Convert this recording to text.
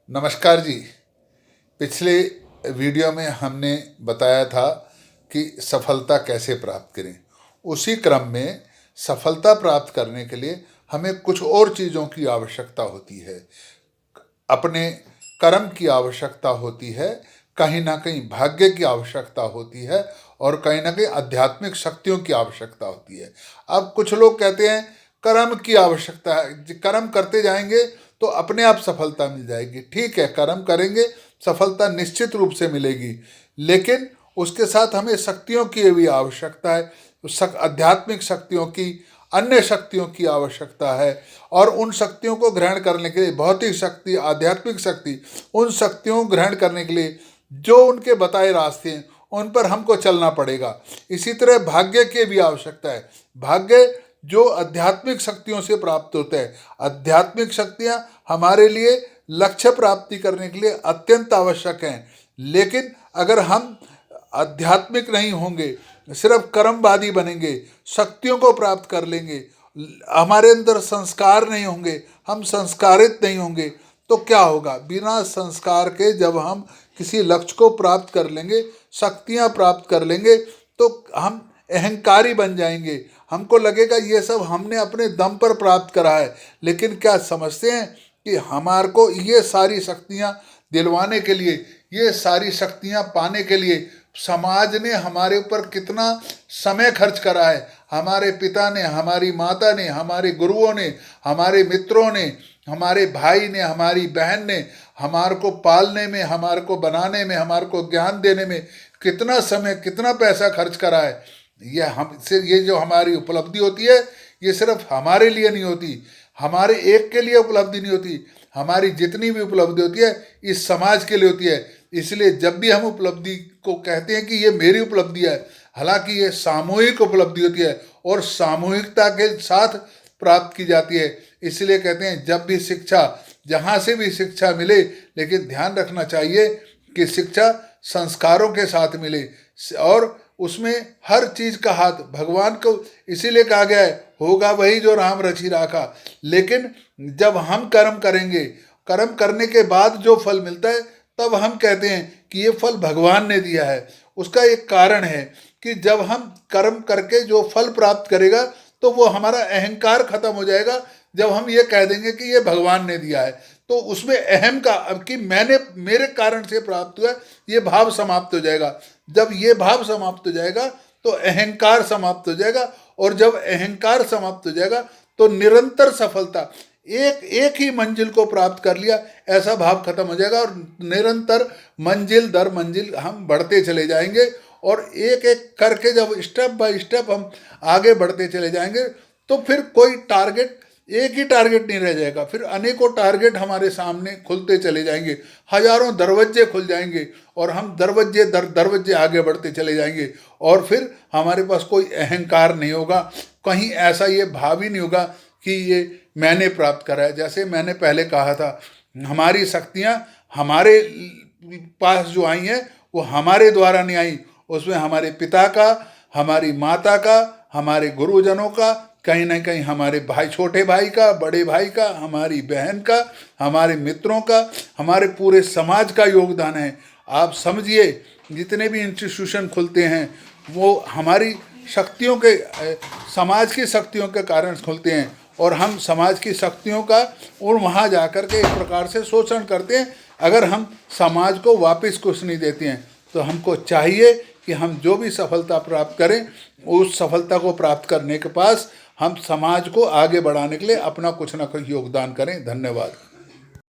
नमस्कार जी। पिछले वीडियो में हमने बताया था कि सफलता कैसे प्राप्त करें। उसी क्रम में सफलता प्राप्त करने के लिए हमें कुछ और चीज़ों की आवश्यकता होती है। अपने कर्म की आवश्यकता होती है, कहीं ना कहीं भाग्य की आवश्यकता होती है और कहीं ना कहीं आध्यात्मिक शक्तियों की आवश्यकता होती है। अब कुछ लोग कहते हैं कर्म की आवश्यकता है, कर्म करते जाएंगे तो अपने आप सफलता मिल जाएगी। ठीक है, कर्म करेंगे, सफलता निश्चित रूप से मिलेगी, लेकिन उसके साथ हमें शक्तियों की भी आवश्यकता है। आध्यात्मिक शक्तियों की, अन्य शक्तियों की आवश्यकता है। और उन शक्तियों को ग्रहण करने के लिए, भौतिक शक्ति, आध्यात्मिक शक्ति, उन शक्तियों को ग्रहण करने के लिए जो उनके बताए रास्ते हैं उन पर हमको चलना पड़ेगा। इसी तरह भाग्य की भी आवश्यकता है। भाग्य जो आध्यात्मिक शक्तियों से प्राप्त होता है। आध्यात्मिक शक्तियाँ हमारे लिए लक्ष्य प्राप्ति करने के लिए अत्यंत आवश्यक हैं, लेकिन अगर हम आध्यात्मिक नहीं होंगे, सिर्फ कर्मवादी बनेंगे, शक्तियों को प्राप्त कर लेंगे, हमारे अंदर संस्कार नहीं होंगे, हम संस्कारित नहीं होंगे, तो क्या होगा? बिना संस्कार के जब हम किसी लक्ष्य को प्राप्त कर लेंगे, शक्तियाँ प्राप्त कर लेंगे, तो हम अहंकारी बन जाएंगे। हमको लगेगा ये सब हमने अपने दम पर प्राप्त करा है। लेकिन क्या समझते हैं कि हमारे को ये सारी शक्तियाँ दिलवाने के लिए, ये सारी शक्तियाँ पाने के लिए समाज ने हमारे ऊपर कितना समय खर्च करा है। हमारे पिता ने, हमारी माता ने, हमारे गुरुओं ने, हमारे मित्रों ने, हमारे भाई ने, हमारी बहन ने हमारे को पालने में, हमारे को बनाने में, हमारे को ज्ञान देने में कितना समय, कितना पैसा खर्च करा है। ये जो हमारी उपलब्धि होती है, ये सिर्फ हमारे लिए नहीं होती, हमारे एक के लिए उपलब्धि नहीं होती। हमारी जितनी भी उपलब्धि होती है इस समाज के लिए होती है। इसलिए जब भी हम उपलब्धि को कहते हैं कि ये मेरी उपलब्धि है, हालांकि ये सामूहिक उपलब्धि होती है और सामूहिकता के साथ प्राप्त की जाती है। इसलिए कहते हैं जब भी शिक्षा, जहाँ से भी शिक्षा मिले, लेकिन ध्यान रखना चाहिए कि शिक्षा संस्कारों के साथ मिले और उसमें हर चीज़ का हाथ भगवान को, इसीलिए कहा गया है होगा वही जो राम रचि राखा। लेकिन जब हम कर्म करेंगे, कर्म करने के बाद जो फल मिलता है, तब हम कहते हैं कि ये फल भगवान ने दिया है। उसका एक कारण है कि जब हम कर्म करके जो फल प्राप्त करेगा तो वो हमारा अहंकार खत्म हो जाएगा। जब हम ये कह देंगे कि ये भगवान ने दिया है, तो उसमें अहम का, अब कि मैंने, मेरे कारण से प्राप्त हुआ, ये भाव समाप्त हो जाएगा। जब ये भाव समाप्त हो जाएगा तो अहंकार समाप्त हो जाएगा, और जब अहंकार समाप्त हो जाएगा तो निरंतर सफलता, एक एक ही मंजिल को प्राप्त कर लिया ऐसा भाव खत्म हो जाएगा, और निरंतर मंजिल दर मंजिल हम बढ़ते चले जाएंगे। और एक एक करके जब स्टेप बाय स्टेप हम आगे बढ़ते चले जाएंगे तो फिर कोई टारगेट, एक ही टारगेट नहीं रह जाएगा, फिर अनेकों टारगेट हमारे सामने खुलते चले जाएंगे, हजारों दरवाजे खुल जाएंगे और हम दरवाजे दर दरवाजे आगे बढ़ते चले जाएंगे। और फिर हमारे पास कोई अहंकार नहीं होगा, कहीं ऐसा ये भाव ही नहीं होगा कि ये मैंने प्राप्त करा है। जैसे मैंने पहले कहा था, हमारी शक्तियाँ हमारे पास जो आई हैं वो हमारे द्वारा नहीं आई, उसमें हमारे पिता का, हमारी माता का, हमारे गुरुजनों का, कहीं ना कहीं हमारे भाई, छोटे भाई का, बड़े भाई का, हमारी बहन का, हमारे मित्रों का, हमारे पूरे समाज का योगदान है। आप समझिए, जितने भी इंस्टीट्यूशन खुलते हैं वो हमारी शक्तियों के, समाज की शक्तियों के कारण खुलते हैं, और हम समाज की शक्तियों का और वहाँ जा कर के एक प्रकार से शोषण करते हैं। अगर हम समाज को वापस कुछ नहीं देते हैं, तो हमको चाहिए कि हम जो भी सफलता प्राप्त करें, उस सफलता को प्राप्त करने के पास हम समाज को आगे बढ़ाने के लिए अपना कुछ ना कुछ योगदान करें। धन्यवाद।